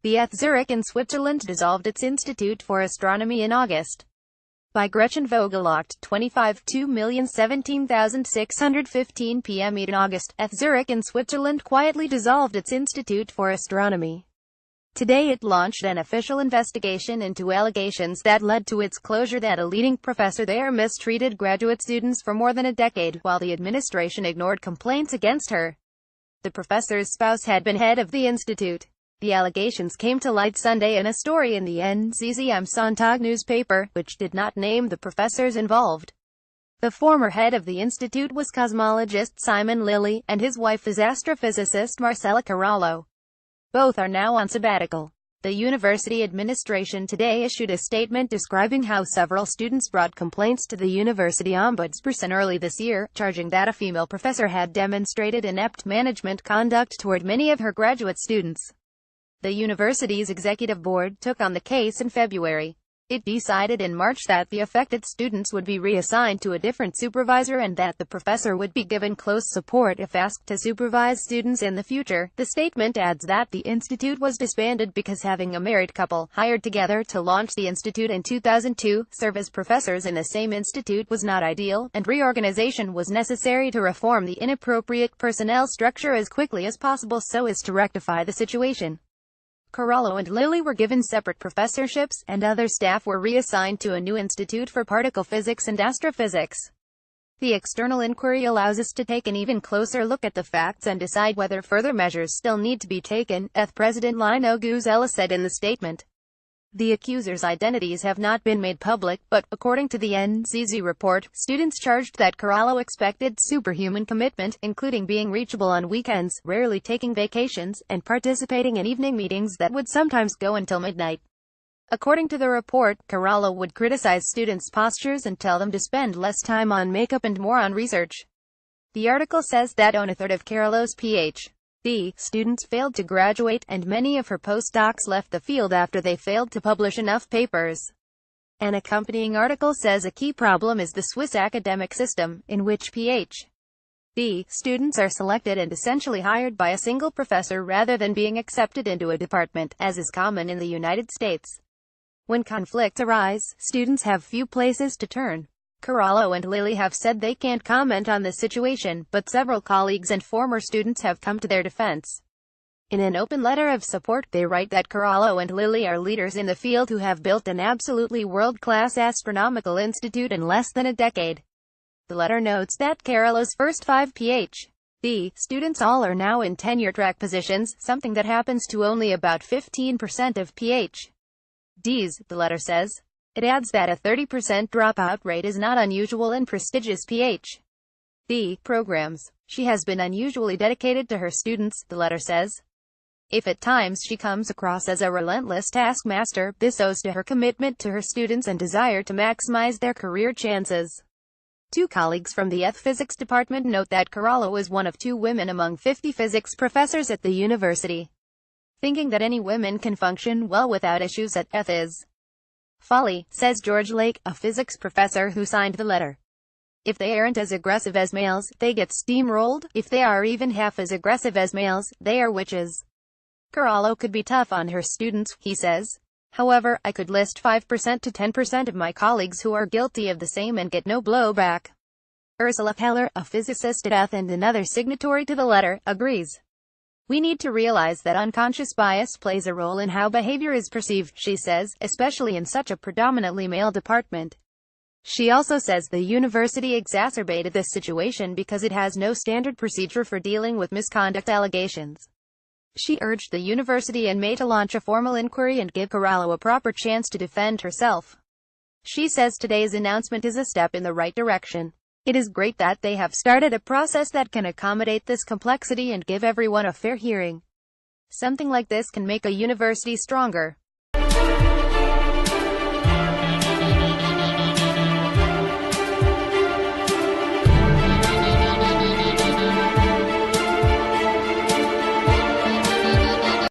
The ETH Zurich in Switzerland dissolved its Institute for Astronomy in August. By Gretchen VogelOct, 25/2017615 p.m. In August, ETH Zurich in Switzerland quietly dissolved its Institute for Astronomy. Today it launched an official investigation into allegations that led to its closure that a leading professor there mistreated graduate students for more than a decade, while the administration ignored complaints against her. The professor's spouse had been head of the institute. The allegations came to light Sunday in a story in the NZZ am Sonntag newspaper, which did not name the professors involved. The former head of the institute was cosmologist Simon Lilly, and his wife is astrophysicist Marcella Corallo. Both are now on sabbatical. The university administration today issued a statement describing how several students brought complaints to the university ombudsperson early this year, charging that a female professor had demonstrated inept management conduct toward many of her graduate students. The university's executive board took on the case in February. It decided in March that the affected students would be reassigned to a different supervisor and that the professor would be given close support if asked to supervise students in the future. The statement adds that the institute was disbanded because having a married couple, hired together to launch the institute in 2002, serve as professors in the same institute was not ideal, and reorganization was necessary to reform the inappropriate personnel structure as quickly as possible so as to rectify the situation. Corallo and Lilly were given separate professorships, and other staff were reassigned to a new institute for particle physics and astrophysics. The external inquiry allows us to take an even closer look at the facts and decide whether further measures still need to be taken, ETH President Lino Guzella said in the statement. The accusers' identities have not been made public, but, according to the NZZ report, students charged that Corallo expected superhuman commitment, including being reachable on weekends, rarely taking vacations, and participating in evening meetings that would sometimes go until midnight. According to the report, Corallo would criticize students' postures and tell them to spend less time on makeup and more on research. The article says that on a third of Corallo's Ph.D. students failed to graduate, and many of her postdocs left the field after they failed to publish enough papers. An accompanying article says a key problem is the Swiss academic system, in which Ph.D. students are selected and essentially hired by a single professor rather than being accepted into a department, as is common in the United States. When conflicts arise, students have few places to turn. Corallo and Lilly have said they can't comment on this situation, but several colleagues and former students have come to their defense. In an open letter of support, they write that Corallo and Lilly are leaders in the field who have built an absolutely world-class astronomical institute in less than a decade. The letter notes that Corallo's first 5 Ph.D. students all are now in tenure-track positions, something that happens to only about 15% of Ph.D.s, the letter says. It adds that a 30% dropout rate is not unusual in prestigious Ph.D. programs. She has been unusually dedicated to her students, the letter says. If at times she comes across as a relentless taskmaster, this owes to her commitment to her students and desire to maximize their career chances. Two colleagues from the ETH Physics department note that Corallo is one of 2 women among 50 physics professors at the university. Thinking that any women can function well without issues at ETH is folly, says George Lake, a physics professor who signed the letter. If they aren't as aggressive as males, they get steamrolled. If they are even half as aggressive as males, they are witches. Corallo could be tough on her students, he says. However, I could list 5% to 10% of my colleagues who are guilty of the same and get no blowback. Ursula Peller, a physicist at ETH and another signatory to the letter, agrees. We need to realize that unconscious bias plays a role in how behavior is perceived, she says, especially in such a predominantly male department. She also says the university exacerbated this situation because it has no standard procedure for dealing with misconduct allegations. She urged the university in May to launch a formal inquiry and give Corallo a proper chance to defend herself. She says today's announcement is a step in the right direction. It is great that they have started a process that can accommodate this complexity and give everyone a fair hearing. Something like this can make a university stronger.